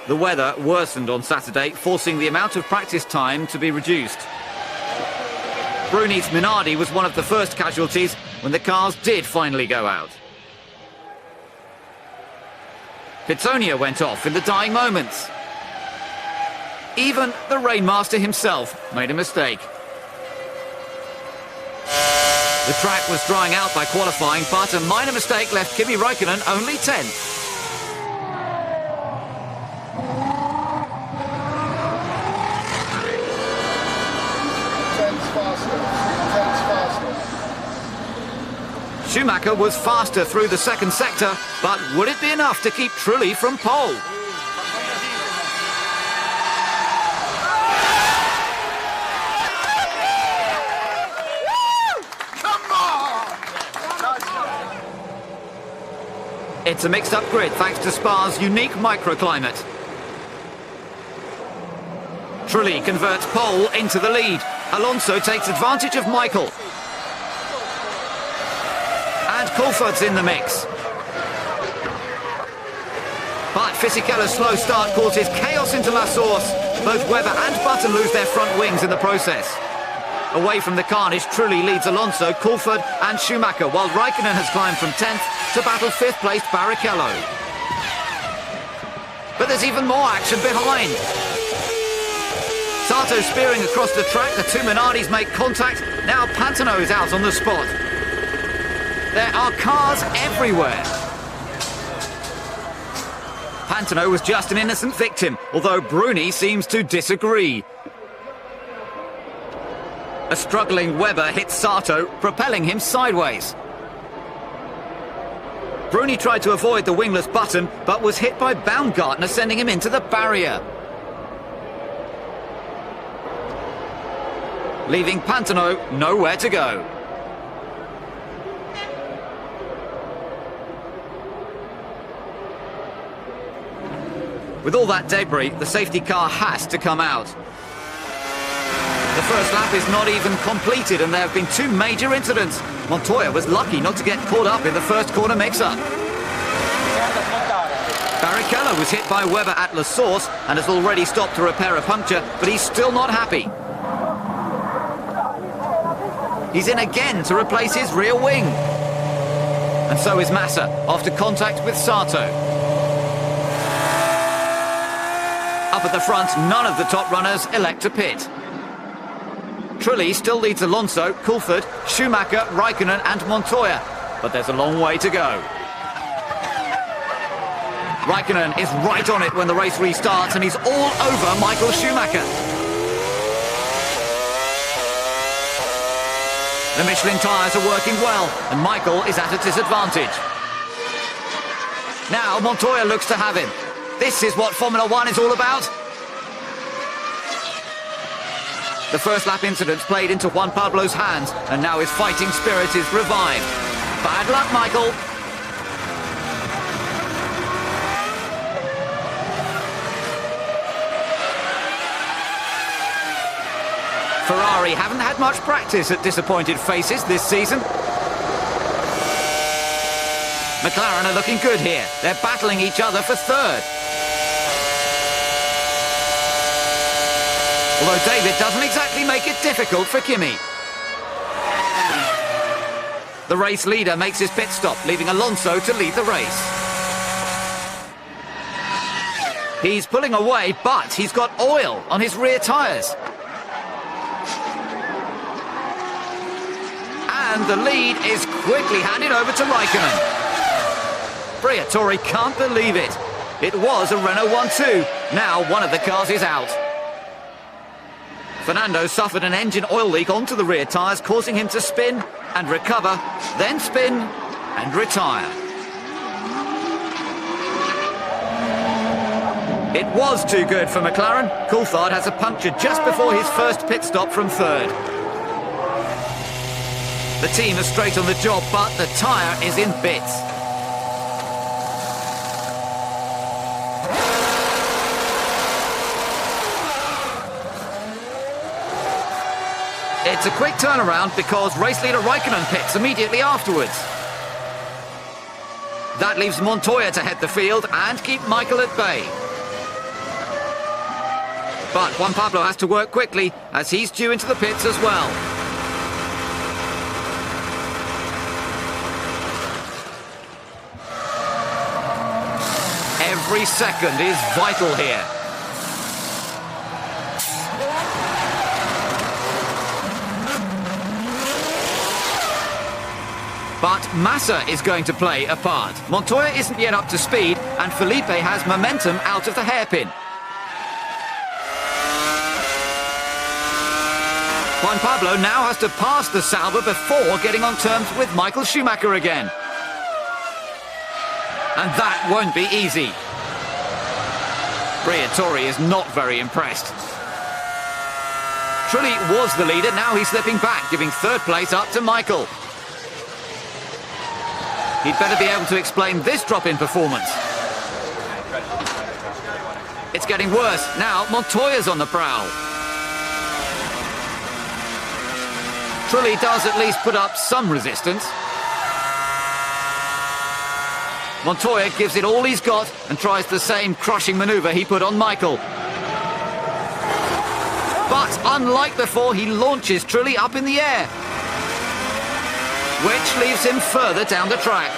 The weather worsened on Saturday, forcing the amount of practice time to be reduced. Bruni's Minardi was one of the first casualties when the cars did finally go out. Pitsonia went off in the dying moments. Even the Rainmaster himself made a mistake. The track was drying out by qualifying, but a minor mistake left Kimi Räikkönen only 10th. Schumacher was faster through the second sector, but would it be enough to keep Trulli from pole? It's a mixed-up grid thanks to Spa's unique microclimate. Trulli converts pole into the lead. Alonso takes advantage of Michael. And Coulthard's in the mix. But Fisichella's slow start causes chaos into La Source. Both Webber and Button lose their front wings in the process. Away from the carnage, Trulli leads Alonso, Coulthard and Schumacher, while Räikkönen has climbed from 10th to battle 5th-placed Barrichello. But there's even more action behind. Sato spearing across the track, the two Minardis make contact. Now Pantano is out on the spot. There are cars everywhere. Pantano was just an innocent victim, although Bruni seems to disagree. A struggling Webber hits Sato, propelling him sideways. Bruni tried to avoid the wingless Button, but was hit by Baumgartner, sending him into the barrier. Leaving Pantano nowhere to go. With all that debris, the safety car has to come out. The first lap is not even completed and there have been two major incidents. Montoya was lucky not to get caught up in the first corner mix-up. Barrichello was hit by Webber at La Source and has already stopped to repair a puncture, but he's still not happy. He's in again to replace his rear wing. And so is Massa after contact with Sato. Up at the front, none of the top runners elect to pit. Trulli still leads Alonso, Coulthard, Schumacher, Räikkönen and Montoya, but there's a long way to go. Räikkönen is right on it when the race restarts and he's all over Michael Schumacher. The Michelin tyres are working well and Michael is at a disadvantage. Now Montoya looks to have him. This is what Formula One is all about. The first lap incidents played into Juan Pablo's hands, and now his fighting spirit is revived. Bad luck, Michael. Ferrari haven't had much practice at disappointed faces this season. McLaren are looking good here. They're battling each other for third. Although David doesn't exactly make it difficult for Kimi. The race leader makes his pit stop, leaving Alonso to lead the race. He's pulling away, but he's got oil on his rear tyres. And the lead is quickly handed over to Räikkönen. Briatore can't believe it. It was a Renault 1-2. Now one of the cars is out. Fernando suffered an engine oil leak onto the rear tyres, causing him to spin and recover, then spin and retire. It was too good for McLaren. Coulthard has a puncture just before his first pit stop from third. The team is straight on the job, but the tyre is in bits. It's a quick turnaround because race leader Räikkönen pits immediately afterwards. That leaves Montoya to head the field and keep Michael at bay. But Juan Pablo has to work quickly as he's due into the pits as well. Every second is vital here. But Massa is going to play a part. Montoya isn't yet up to speed, and Felipe has momentum out of the hairpin. Juan Pablo now has to pass the Sauber before getting on terms with Michael Schumacher again. And that won't be easy. Briatore is not very impressed. Trulli was the leader, now he's slipping back, giving third place up to Michael. He'd better be able to explain this drop in performance. It's getting worse. Now Montoya's on the prowl. Trulli does at least put up some resistance. Montoya gives it all he's got and tries the same crushing manoeuvre he put on Michael. But unlike before, he launches Trulli up in the air, which leaves him further down the track.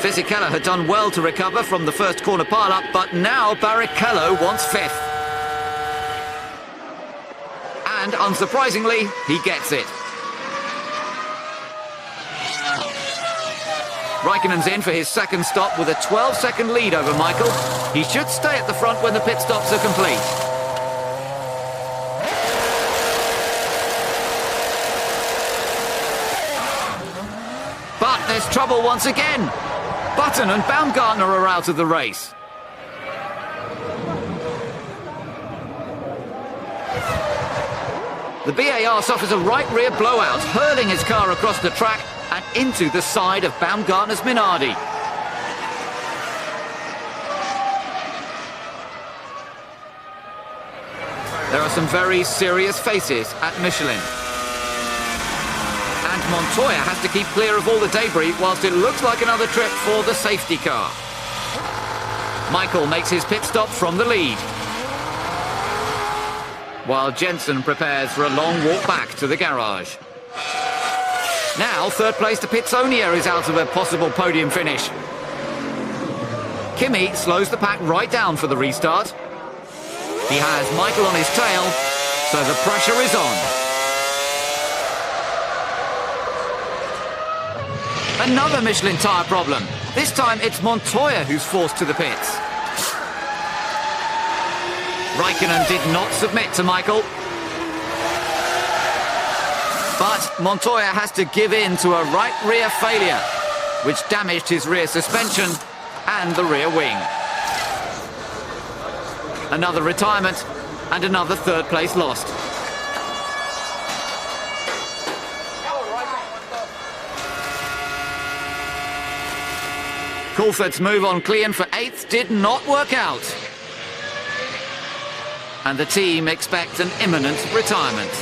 Fisichella had done well to recover from the first corner pile-up, but now Barrichello wants fifth. And unsurprisingly, he gets it. Raikkonen's in for his second stop with a 12-second lead over Michael. He should stay at the front when the pit stops are complete. But there's trouble once again. Button and Baumgartner are out of the race. The BAR suffers a right rear blowout, hurling his car across the track and into the side of Baumgartner's Minardi. There are some very serious faces at Michelin. And Montoya has to keep clear of all the debris whilst it looks like another trip for the safety car. Michael makes his pit stop from the lead, while Jensen prepares for a long walk back to the garage. Now, third place to Pitsonia is out of a possible podium finish. Kimi slows the pack right down for the restart. He has Michael on his tail, so the pressure is on. Another Michelin tyre problem. This time it's Montoya who's forced to the pits. Raikkonen did not submit to Michael. But Montoya has to give in to a right rear failure, which damaged his rear suspension and the rear wing. Another retirement and another third place lost. Coulthard's move on Klein for 8th did not work out. And the team expect an imminent retirement.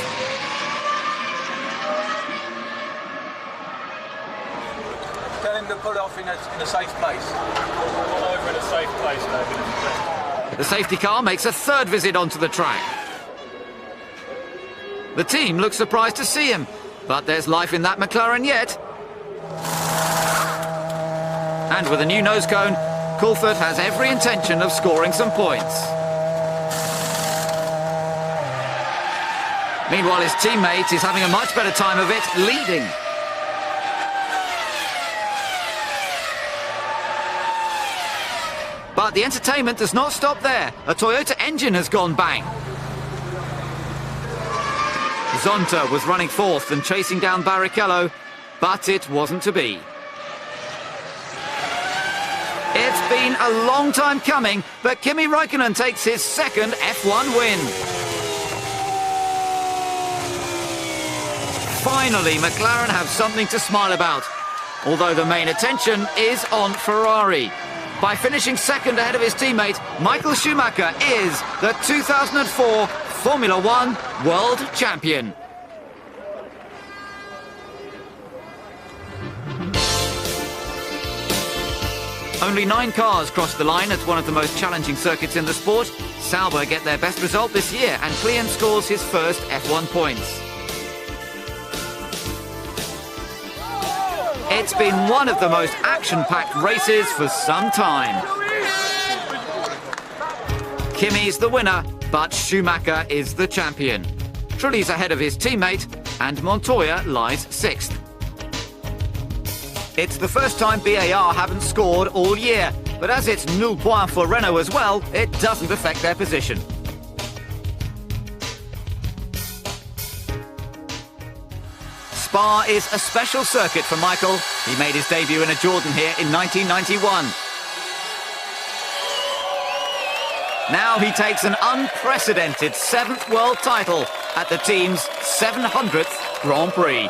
Tell him to pull off in a safe place. Pull over in a safe place, David. The safety car makes a third visit onto the track. The team looks surprised to see him, but there's life in that McLaren yet. And with a new nose cone, Coulthard has every intention of scoring some points. Meanwhile, his teammate is having a much better time of it, leading. But the entertainment does not stop there. A Toyota engine has gone bang. Zonta was running fourth and chasing down Barrichello, but it wasn't to be. It's been a long time coming, but Kimi Raikkonen takes his second F1 win. Finally, McLaren have something to smile about, although the main attention is on Ferrari. By finishing second ahead of his teammate, Michael Schumacher is the 2004 Formula One World Champion. Only 9 cars crossed the line at one of the most challenging circuits in the sport. Sauber get their best result this year, and Klein scores his first F1 points. It's been one of the most action-packed races for some time. Kimi's the winner, but Schumacher is the champion. Trulli's ahead of his teammate, and Montoya lies 6th. It's the first time BAR haven't scored all year, but as it's nul point for Renault as well, it doesn't affect their position. Spa is a special circuit for Michael. He made his debut in a Jordan here in 1991. Now he takes an unprecedented 7th world title at the team's 700th Grand Prix.